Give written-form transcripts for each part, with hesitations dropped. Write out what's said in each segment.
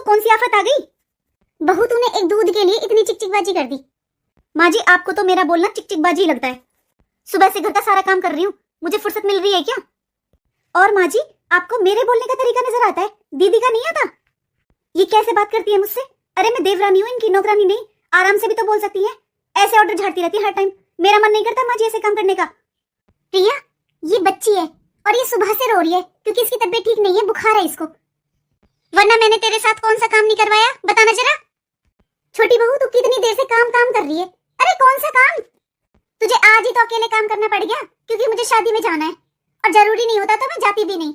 कौन सी आफत आ गई? बहू तूने एक दूध के लिए इतनी चिकचिकबाजी कर दी। माँ जी आपको तो मेरा बोलना चिकचिकबाजी लगता है। सुबह से घर का सारा काम कर रही हूँ, मुझे फुर्सत मिल रही है क्या? और माँ जी आपको मेरे बोलने का तरीका नजर आता है, दीदी का नहीं आता? ये कैसे बात करती है मुझसे? अरे मैं देवरानी हूँ, इनकी नौकरानी नहीं। आराम से भी तो बोल सकती है, ऐसे ऑर्डर झाड़ती रहती है हर टाइम। मेरा मन नहीं करता माँ जी ऐसे काम करने का। प्रिया ये बच्ची है और ये सुबह से रो रही है क्योंकि इसकी तबीयत ठीक नहीं है, बुखार है इसको। वरना मैंने तेरे साथ कौन सा काम नहीं करवाया, बताना जरा। छोटी बहू तू कितनी देर से काम कर रही है? अरे कौन सा काम? तुझे आज ही तो अकेले काम करना पड़ गया क्योंकि मुझे शादी में जाना है और जरूरी नहीं होता तो मैं जाती भी नहीं।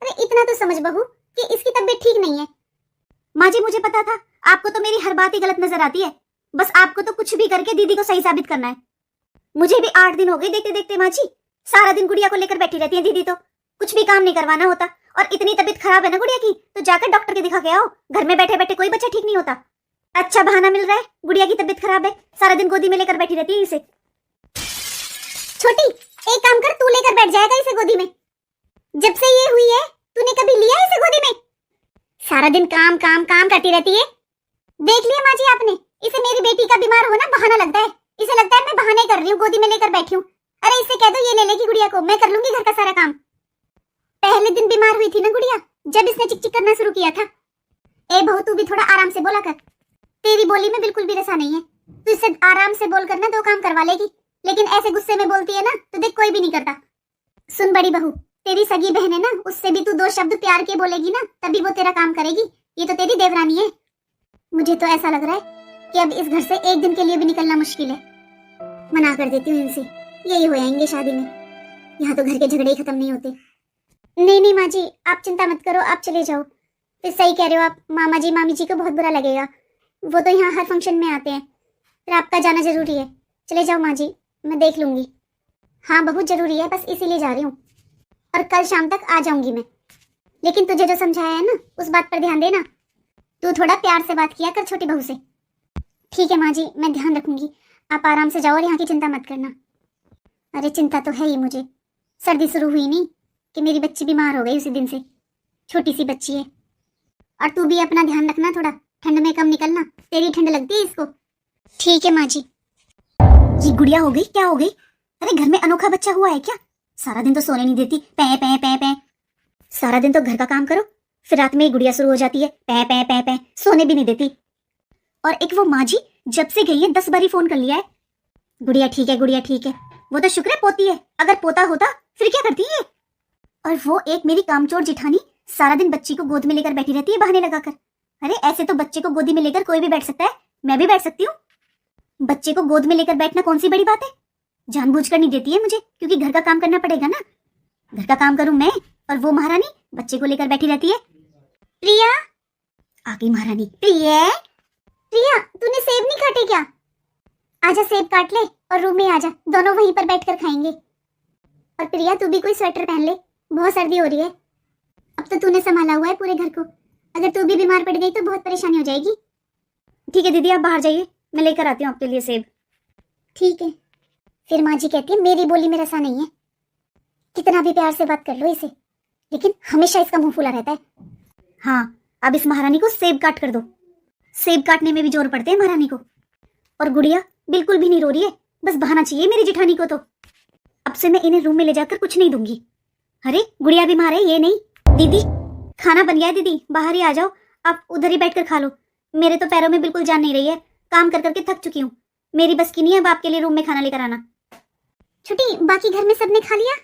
अरे इतना तो समझ बहू कि इसकी तबीयत ठीक नहीं है। माँ जी मुझे पता था, आपको तो मेरी हर बात ही गलत नजर आती है। बस आपको तो कुछ भी करके दीदी को सही साबित करना है। मुझे भी 8 दिन हो गए देखते देखते माँ जी, सारा दिन गुड़िया को लेकर बैठी रहती है दीदी, तो कुछ भी काम नहीं करवाना होता। और इतनी तबीयत खराब है ना गुड़िया की, तो जाकर डॉक्टर के दिखा के आओ। घर में बैठे बैठे कोई बच्चा ठीक नहीं होता। अच्छा बहाना मिल रहा है, गुड़िया की तबीयत खराब है, सारा दिन गोदी में लेकर बैठी रहती है इसे। छोटी एक काम कर, तू लेकर बैठ जाएगा इसे गोदी में। जब से ये हुई है तूने कभी लिया इसे गोदी में? सारा दिन काम काम काम करती रहती है। देख लिया माँ जी आपने, इसे मेरी बेटी का बीमार होना बहाना लगता है। इसे लगता है मैं बहाने कर रही हूँ, गोदी में लेकर बैठी हूँ। अरे इससे कह दो ये ले लेगी गुड़िया को, मैं कर लूंगी घर का सारा काम। पहले दिन बीमार हुई थी ना गुड़िया, जब इसने चिकचिक करना शुरू किया था। ए बहू तू भी थोड़ा आराम से बोला कर, तेरी बोली में बिल्कुल भी रसा नहीं है। तू इससे आराम से बोल कर ना 2 काम करवा लेगी, लेकिन ऐसे गुस्से में बोलती है ना तो देख कोई भी नहीं करता। सुन बड़ी बहू, तेरी सगी बहन है ना, उससे भी तू 2 शब्द प्यार के बोलेगी ना तभी वो तेरा काम करेगी। ये तो तेरी देवरानी है। मुझे तो ऐसा लग रहा है कि अब इस घर से एक दिन के लिए भी निकलना मुश्किल है। मना कर देती हूँ इनसे, यही हो जाएंगे शादी में। यहाँ तो घर के झगड़े ही खत्म नहीं होते। नहीं नहीं माँ जी आप चिंता मत करो, आप चले जाओ। फिर सही कह रहे हो आप, मामा जी मामी जी को बहुत बुरा लगेगा। वो तो यहाँ हर फंक्शन में आते हैं, फिर आपका जाना जरूरी है। चले जाओ माँ जी, मैं देख लूंगी। हाँ बहुत जरूरी है, बस इसीलिए जा रही हूँ, और कल शाम तक आ जाऊंगी मैं। लेकिन तुझे जो समझाया है ना उस बात पर ध्यान देना। तू थोड़ा प्यार से बात किया कर छोटी बहू से। ठीक है माँ जी मैं ध्यान रखूंगी, आप आराम से जाओ और यहाँ की चिंता मत करना। अरे चिंता तो है ही मुझे, सर्दी शुरू हुई नहीं कि मेरी बच्ची बीमार हो गई उसी दिन से। छोटी सी बच्ची है। और तू भी अपना ध्यान रखना, थोड़ा ठंड में कम निकलना, तेरी ठंड लगती है इसको। ठीक है माँ जी। ये गुड़िया हो गई, क्या हो गई? अरे घर में अनोखा बच्चा हुआ है क्या? सारा दिन तो सोने नहीं देती, पै पै पै पै। सारा दिन तो घर का काम करो, फिर रात में ही गुड़िया शुरू हो जाती है, पै पै पै पै, सोने भी नहीं देती। और एक वो माँ जी जब से गई है 10 बारी फोन कर लिया है। गुड़िया ठीक है, गुड़िया ठीक है। वो तो शुक्र है पोती है, अगर पोता होता फिर क्या करती है? और वो एक मेरी कामचोर जिठानी सारा दिन बच्ची को गोद में लेकर बैठी रहती है बहाने लगाकर। अरे ऐसे तो बच्चे को गोदी में लेकर कोई भी बैठ सकता है, मैं भी बैठ सकती हूँ। बच्चे को गोद में लेकर बैठना कौन सी बड़ी बात है? जानबूझकर नहीं देती है मुझे, क्योंकि घर का काम करना पड़ेगा ना। घर का काम करूं मैं और वो महारानी बच्चे को लेकर बैठी रहती है। प्रिया आ गई महारानी। प्रिया प्रिया तूने सेब नहीं काटे क्या? आजा सेब काट ले और रूम में आजा, दोनों वहीं पर बैठकर खाएंगे। और प्रिया तू भी कोई स्वेटर पहन ले, बहुत सर्दी हो रही है। अब तो तूने संभाला हुआ है पूरे घर को, अगर तू भी बीमार पड़ गई तो बहुत परेशानी हो जाएगी। ठीक है दीदी आप बाहर जाइए, मैं लेकर आती हूँ आपके लिए सेब। ठीक है। फिर माँ जी कहती है मेरी बोली में रसा नहीं है। कितना भी प्यार से बात कर लो इसे, लेकिन हमेशा इसका मुंह फूला रहता है। हाँ अब इस महारानी को सेब काट कर दो। सेब काटने में भी जोर पड़ते हैं महारानी को। और गुड़िया बिल्कुल भी नहीं रो रही है, बस बहाना चाहिए मेरी जेठानी को। तो अब से मैं इन्हें रूम में ले जाकर कुछ नहीं दूंगी। अरे गुड़िया बीमार है ये नहीं। दीदी खाना बन गया है, दीदी बाहर ही आ जाओ, आप उधर ही बैठकर खा लो। मेरे तो पैरों में बिल्कुल जान नहीं रही है, काम कर करके थक चुकी हूँ। मेरी बस की नहीं है अब आपके लिए रूम में खाना लेकर आना। छुट्टी बाकी घर में सबने खा लिया?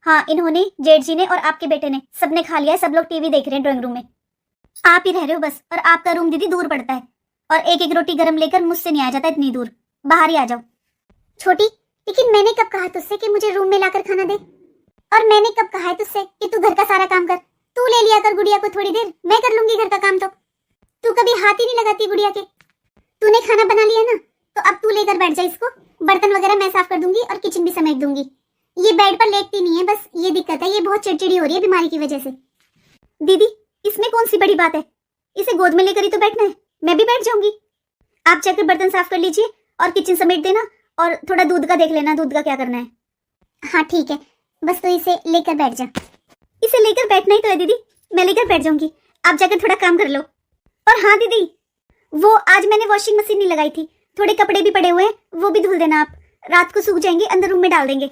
हाँ इन्होंने, जेठ जी ने और आपके बेटे ने, सबने खा लिया है। सब लोग टीवी देख रहे हैं ड्राइंग रूम में। आप ही रह रहे हो बस, और आपका रूम दीदी दूर पड़ता है, और एक एक रोटी गरम लेकर मुझसे नहीं आ जाता इतनी दूर। बाहर ही आ जाओ। छोटी लेकिन मैंने कब कहा तुझसे कि मुझे रूम में लाकर खाना दे? और मैंने कब कहा है तुझसे कि तू घर का सारा काम कर? तू ले लिया कर गुड़िया को थोड़ी देर, मैं कर लूंगी घर का काम। तो तू कभी हाथ ही नहीं लगाती गुड़िया के। तूने खाना बना लिया ना, तो अब तू लेकर बैठ जा इसको। बर्तन वगैरह मैं साफ कर दूंगी और किचन भी समेट दूंगी। ये बेड पर लेटती नहीं है, बस ये दिक्कत है, ये बहुत चिड़चिड़ी हो रही है बीमारी की वजह से। दीदी इसमें कौन सी बड़ी बात है, इसे गोद में लेकर ही तो बैठना है, मैं भी बैठ जाऊंगी। आप जाकर बर्तन साफ कर लीजिए और किचन समेट देना, और थोड़ा दूध का देख लेना, दूध का क्या करना है। हाँ ठीक है, बस तो इसे लेकर बैठ जा। इसे लेकर बैठना ही तो है दीदी, मैं लेकर बैठ जाऊंगी, आप जाकर थोड़ा काम कर लो। और हाँ दीदी, वो आज मैंने वॉशिंग मशीन नहीं लगाई थी, थोड़े कपड़े भी पड़े हुए हैं, वो भी धुल देना आप। रात को सूख जाएंगे, अंदर रूम में डाल देंगे।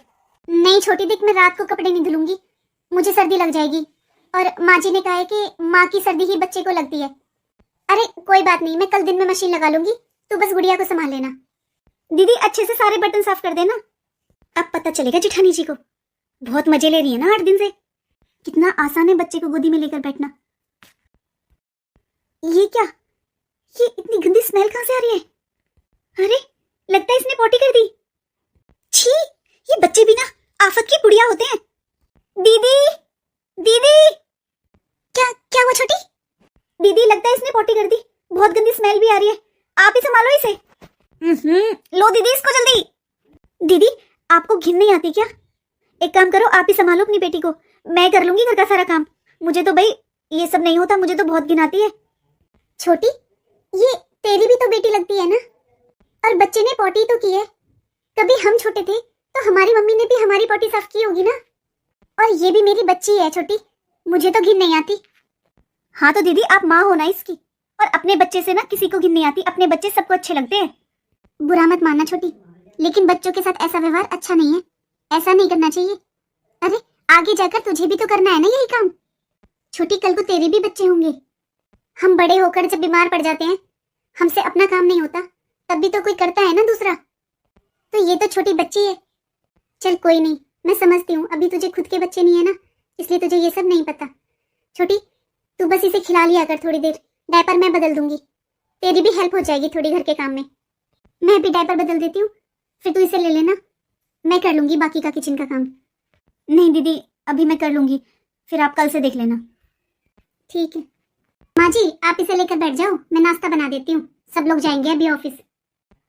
नहीं छोटी देख, मैं रात को कपड़े नहीं धुलूंगी, मुझे सर्दी लग जाएगी। और माँ जी ने कहा है कि माँ की सर्दी ही बच्चे को लगती है। अरे कोई बात नहीं, मैं कल दिन में मशीन लगा लूंगी, तू बस गुड़िया को संभाल लेना। दीदी अच्छे से सारे बटन साफ कर देना। अब पता चलेगा जेठानी जी को। बहुत मजे ले रही है ना 8 दिन से। कितना आसान है बच्चे को गोदी में लेकर बैठना। ये क्या, ये इतनी गंदी स्मेल कहां से आ रही है? अरे लगता है इसने पोटी कर दी। छी, ये बच्चे भी ना आफत की बुढ़िया होते हैं। दीदी दीदी, क्या क्या हुआ छोटी? दीदी लगता है इसने पोटी कर दी, बहुत गंदी स्मेल भी आ रही है, आप ही संभालो इसे। लो दीदी इसको जल्दी। दीदी आपको घिन नहीं आती क्या? एक काम करो, आप ही संभालो अपनी बेटी को, मैं कर लूंगी घर का सारा काम। मुझे तो भाई ये सब नहीं होता, मुझे तो बहुत घिन आती है। छोटी, ये तेरी भी तो बेटी लगती है ना, और बच्चे ने पोटी तो की है। कभी हम छोटे थे तो हमारी मम्मी ने भी हमारी पोटी साफ की होगी ना। और ये भी मेरी बच्ची है छोटी, मुझे तो घिन नहीं आती। हाँ तो दीदी आप माँ हो ना इसकी, और अपने बच्चे से ना किसी को घिन नहीं आती, अपने बच्चे सबको अच्छे लगते हैं। बुरा मत मानना छोटी, लेकिन बच्चों के साथ ऐसा व्यवहार अच्छा नहीं है, ऐसा नहीं करना चाहिए। अरे आगे जाकर तुझे भी तो करना है ना यही काम। छोटी कल को तेरे भी बच्चे होंगे, हम बड़े होकर जब बीमार पड़ जाते हैं, हमसे अपना काम नहीं होता, तब भी तो कोई करता है ना दूसरा। तो ये तो छोटी बच्ची है। चल कोई नहीं, मैं समझती हूँ, अभी तुझे खुद के बच्चे नहीं है ना, इसलिए तुझे ये सब नहीं पता। छोटी तू बस इसे खिला लिया कर थोड़ी देर, डायपर मैं बदल दूंगी, तेरी भी हेल्प हो जाएगी थोड़ी घर के काम में। मैं भी डायपर बदल देती हूँ, फिर तू इसे ले लेना, मैं कर लूंगी बाकी का किचन का काम। नहीं दीदी अभी मैं कर लूंगी, फिर आप कल से देख लेना। ठीक है माँ जी, आप इसे लेकर बैठ जाओ, मैं नाश्ता बना देती हूँ, सब लोग जाएंगे अभी ऑफिस।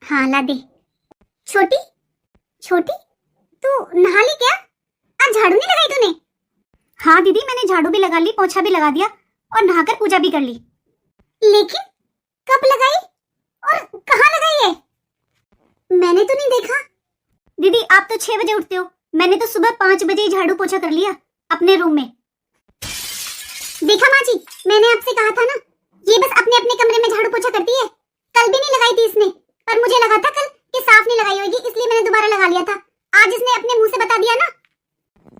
हाँ ला दे। छोटी छोटी तू नहा ली क्या? आज झाड़ू नहीं लगाई तूने? हाँ दीदी मैंने झाड़ू भी लगा ली, पोछा भी लगा दिया, और नहाकर पूजा भी कर ली। लेकिन कब लगाई और कहाँ लगाई है? मैंने तो नहीं देखा। दीदी आप तो 6 बजे उठते हो, मैंने तो सुबह 5 बजे ही झाड़ू पोछा कर लिया अपने रूम में। देखा माँ जी, मैंने आपसे कहा था ना, ये बस अपने अपने कमरे में झाड़ू पोछा करती है। कल भी नहीं लगाई थी इसने, पर मुझे लगा था कल कि साफ नहीं लगाई होगी, इसलिए मैंने दोबारा लगा लिया था। आज इसने अपने मुंह से बता दिया ना।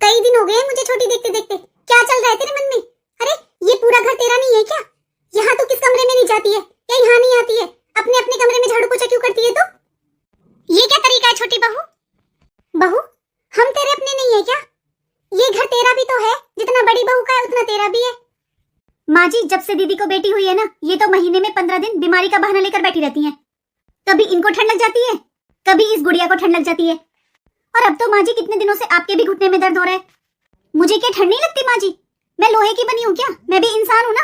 कई दिन हो गए हैं मुझे छोटी देखते देखते, क्या चल रहा है तेरे मन में? अरे ये पूरा घर तेरा नहीं है क्या? यहाँ तो किस कमरे में नहीं जाती है या यहाँ नहीं आती है? अपने अपने कमरे में झाड़ू पोछा क्यों करती है तू? ये क्या तरीका है छोटी बहू? बहू हम तेरे अपने नहीं है क्या? ये घर तेरा भी तो है, जितना बड़ी बहू का है उतना तेरा भी है। माँ जी जब से दीदी को बेटी हुई है ना, ये तो महीने में 15 दिन बीमारी का बहाना लेकर बैठी रहती हैं। कभी इनको ठंड लग जाती है, कभी इस गुड़िया को ठंड लग जाती है, और अब तो माँ जी कितने दिनों से आपके भी घुटने में दर्द हो रहा है। मुझे क्या ठंड नहीं लगती माँ जी? मैं लोहे की बनी हूँ क्या? मैं भी इंसान हूँ ना।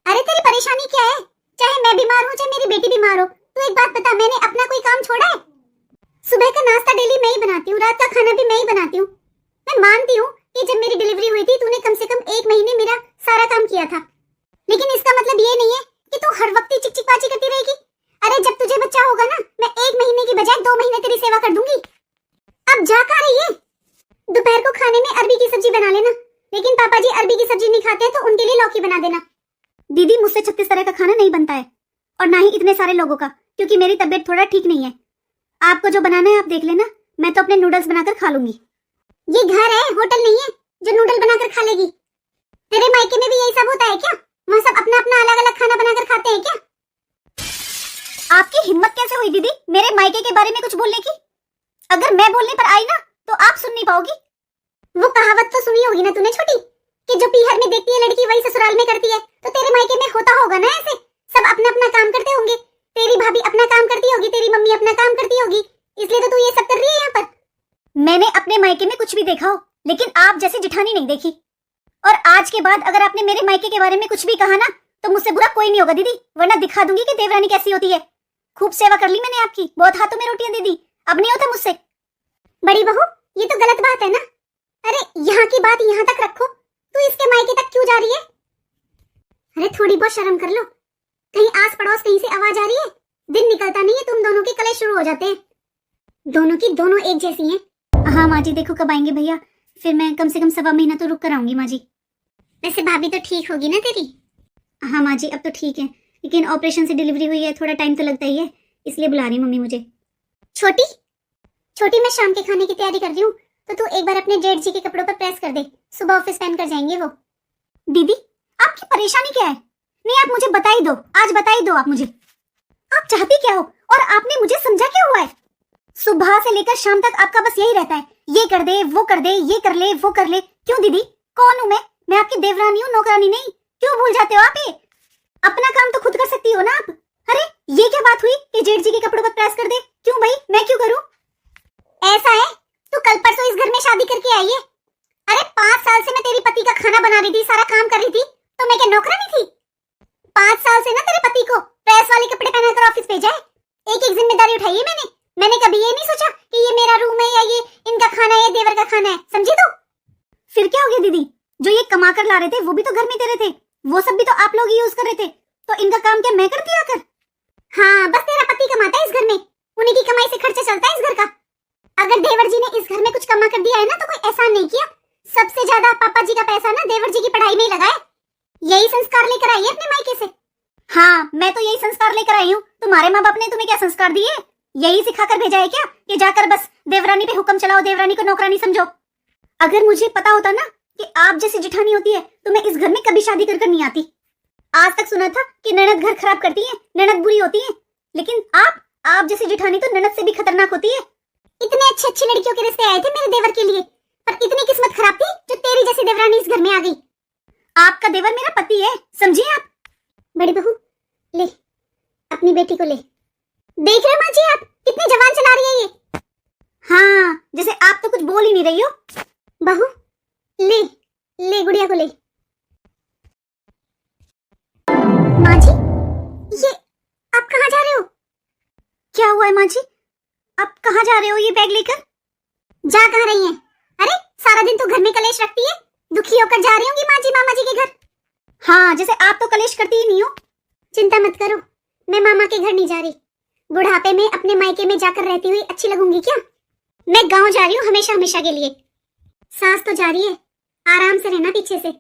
अरे तेरी परेशानी क्या है? चाहे मैं बीमार हूँ चाहे मेरी बेटी बीमार हो, तू एक बात बता, मैंने अपना कोई काम छोड़ा है? सुबह का नाश्ता डेली मैं ही बनाती हूँ, रात का खाना भी मैं ही बनाती हूँ। मैं मानती हूँ कि जब मेरी डिलीवरी हुई थी तूने कम से कम 1 महीने मेरा सारा काम किया था, लेकिन इसका मतलब ये नहीं है कि तू हर वक्त ही चिकचिकबाजी करती रहेगी। अरे जब तुझे बच्चा होगा ना, मैं 1 महीने की बजाय 2 महीने तेरी सेवा कर दूंगी। अब जा कहाँ रही है? दोपहर को खाने में अरबी की सब्जी बना लेना, लेकिन पापा जी अरबी की सब्जी नहीं खाते तो उनके लिए लौकी बना देना। दीदी मुझसे 36 तरह का खाना नहीं बनता है, और ना ही इतने सारे लोगों का, क्योंकि मेरी तबीयत थोड़ा ठीक नहीं है। आपको जो बनाना है आप देख लेना, मैं तो अपने नूडल्स बनाकर खा लूंगी। ये घर है, होटल नहीं है जो नूडल बनाकर खा लेगी। तेरे मायके में भी यही सब होता है क्या? वहाँ सब अपना अपना अलग अलग खाना बनाकर खाते हैं क्या? आपकी हिम्मत कैसे हुई दीदी मेरे मायके के बारे में कुछ बोलने की? अगर मैं बोलने पर आई ना तो आप सुन नहीं पाओगी। वो कहावत तो सुनी होगी ना तूने छोटी, कि जो पीहर में देखती है लड़की वही ससुराल में करती है। तो तेरे मायके में होता होगा ना ऐसे, सब अपना अपना काम करते होंगे। तेरी भाभी अपना काम करती होगी, तेरी मम्मी अपना काम करती होगी, इसलिए तो तू ये सब कर रही है यहाँ पर। मैंने अपने मायके में कुछ भी देखा हो, लेकिन आप जैसी जिठानी नहीं देखी। और आज के बाद अगर आपने मेरे मायके के बारे में कुछ भी कहा ना, तो मुझसे बुरा कोई नहीं होगा दीदी, वरना दिखा दूंगी कि देवरानी कैसी होती है। खूब सेवा कर ली मैंने आपकी, बहुत हाथों में रोटियां दे दी, अब नहीं होता मुझसे। बड़ी बहू ये तो गलत बात है ना। अरे यहाँ की बात यहाँ तक रखो, तू इसके मायके तक क्यों जा रही है? अरे थोड़ी बहुत शर्म कर लो, कहीं आस पड़ोस कहीं से आवाज आ रही है? दिन निकलता नहीं है, तुम दोनों के कलेश शुरू हो जाते हैं। दोनों की दोनों एक जैसी हैं। हाँ माँ जी देखो कब आएंगे भैया, फिर मैं कम से कम 1.25 महीना तो रुक कर आऊंगी माँ जी। वैसे भाभी तो ठीक होगी ना तेरी? हाँ माँ जी अब तो ठीक है, लेकिन ऑपरेशन से डिलीवरी हुई है, थोड़ा टाइम तो लगता ही है, इसलिए बुला रही मम्मी मुझे। छोटी छोटी, मैं शाम के खाने की तैयारी कर रही हूँ, तो तू एक बार अपने जेठ जी के कपड़ों पर प्रेस कर दे, सुबह ऑफिस पहन कर जाएंगे वो। दीदी आपकी परेशानी क्या है? नहीं आप मुझे बता ही दो, आज बता ही दो आप मुझे, आप चाहती क्या हो और आपने मुझे समझा क्या हुआ है? सुबह से लेकर शाम तक आपका बस यही रहता है, ये कर दे, वो कर दे, ये कर ले, वो कर ले। क्यों दीदी, कौन हूं मैं आपकी देवरानी हूँ, नौकरानी नहीं। क्यों भूल जाते हो आप? ये अपना काम तो खुद कर सकती हो ना आप। अरे ये क्या बात हुई कि जेठ जी के कपड़ों पर प्रेस कर दे? क्यों भाई, मैं क्यों करूं? ऐसा है, तू कल परसों इस घर में शादी करके आई है। अरे 5 साल से मैं तेरे पति का खाना बना रही थी, सारा काम कर रही थी, तो मैं क्या नौकरानी थी? 5 साल से ना तेरे पति को प्रेस वाले कपड़े पहनाकर ऑफिस भेजा है। एक एक जिम्मेदारी उठाई है मैंने कभी ये नहीं सोचा कि ये मेरा रूम है या ये इनका खाना है, ये देवर का खाना है, समझी तू? फिर क्या हो गया दीदी, जो ये कमा कर ला रहे थे वो भी तो घर में दे रहे थे, वो सब भी तो आप लोग ही यूज कर रहे थे, तो इनका काम क्या मैं करती आकर? हाँ बस तेरा पति कमाता है इस घर में, उन्हीं की कमाई से खर्चा चलता है इस घर का। अगर देवर जी ने इस घर में कुछ कमा कर दिया है ना, तो कोई एहसान नहीं किया। सबसे ज्यादा पापा जी का पैसा ना देवर जी की पढ़ाई में ही लगाया। यही संस्कार लेकर आई है अपने मायके से। हाँ मैं तो यही संस्कार लेकर आई हूँ। तुम्हारे माँ बाप ने तुम्हें क्या संस्कार दिए? यही सिखाकर भेजा है क्या कि जाकर बस देवरानी पे हुक्म चलाओ, देवरानी को नौकरानी समझो? अगर मुझे पता होता ना कि आप जैसी जिठानी होती है तो मैं इस घर में कभी शादी कर नहीं आती। आज तक सुना था कि ननद घर खराब करती है, ननद बुरी होती है, लेकिन आप जैसी जिठानी तो ननद से भी खतरनाक होती है। इतने अच्छी अच्छी लड़कियों के रिश्ते आए थे मेरे देवर के लिए, पर इतनी किस्मत खराब थी जो तेरी जैसी देवरानी इस घर में आ गई। आपका देवर मेरा पति है, समझिए आप। बड़ी बहू ले अपनी बेटी को ले। देख रहे माँ जी आप कितनी जवान चला रही है ये। हाँ जैसे आप तो कुछ बोल ही नहीं रही हो। बहू ले ले गुड़िया को ले। माँ जी ये आप कहाँ जा रहे हो? क्या हुआ है माँ जी, आप कहाँ जा रहे हो ये बैग लेकर? जा कहाँ रही हैं? अरे सारा दिन तो घर में कलेश रखती है, दुखी होकर जा रही होंगी माँ जी मामा जी के घर। हाँ जैसे आप तो कलेश करती ही नहीं हो। चिंता मत करो, मैं मामा के घर नहीं जा रही। बुढ़ापे में अपने मायके में जाकर रहती हुई अच्छी लगूंगी क्या? मैं गांव जा रही हूँ हमेशा हमेशा के लिए। सास तो जा रही है, आराम से रहना पीछे से।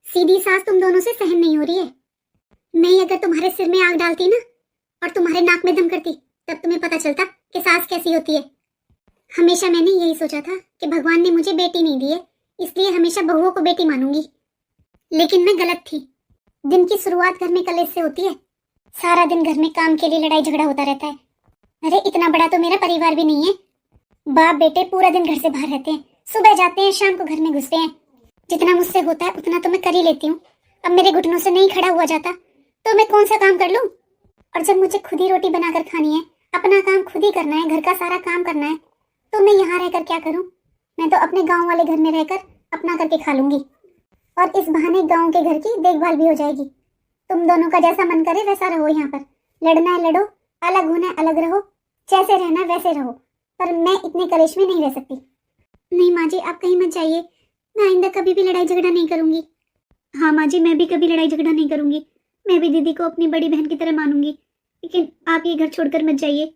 सीधी सास तुम दोनों से सहन नहीं हो रही है। मैं अगर तुम्हारे सिर में आग डालती ना और तुम्हारे नाक में दम करती, तब तुम्हें पता चलता कि सास कैसी होती है। हमेशा मैंने यही सोचा था कि भगवान ने मुझे बेटी नहीं दी है, इसलिए हमेशा बहुओं को बेटी मानूंगी, लेकिन मैं गलत थी। दिन की शुरुआत घर में कलेश से होती है, सारा दिन घर में काम के लिए लड़ाई झगड़ा होता रहता है। अरे इतना बड़ा तो मेरा परिवार भी नहीं है। बाप बेटे पूरा दिन घर से बाहर रहते हैं, सुबह जाते हैं शाम को घर में घुसते हैं। जितना मुझसे होता है उतना तो मैं कर ही लेती हूँ। अब मेरे घुटनों से नहीं खड़ा हुआ जाता तो मैं कौन सा काम कर लूँ? और जब मुझे खुद ही रोटी बनाकर खानी है, अपना काम खुद ही करना है, घर का सारा काम करना है, तो मैं यहाँ रहकर क्या करूँ? मैं तो अपने गाँव वाले घर में रहकर अपना करके खा लूंगी, और इस बहाने गाँव के घर की देखभाल भी हो जाएगी। तुम दोनों का जैसा मन करे वैसा रहो, यहाँ पर लड़ना है लड़ो, अलग होना है अलग रहो, जैसे रहना वैसे रहो, पर मैं इतने कलेश में नहीं रह सकती। नहीं माँ जी आप कहीं मत जाइए, मैं आइंदा कभी भी लड़ाई झगड़ा नहीं करूंगी। हाँ माँ जी मैं भी कभी लड़ाई झगड़ा नहीं करूंगी, मैं भी दीदी को अपनी बड़ी बहन की तरह मानूंगी, लेकिन आप ये घर छोड़कर मत जाइए।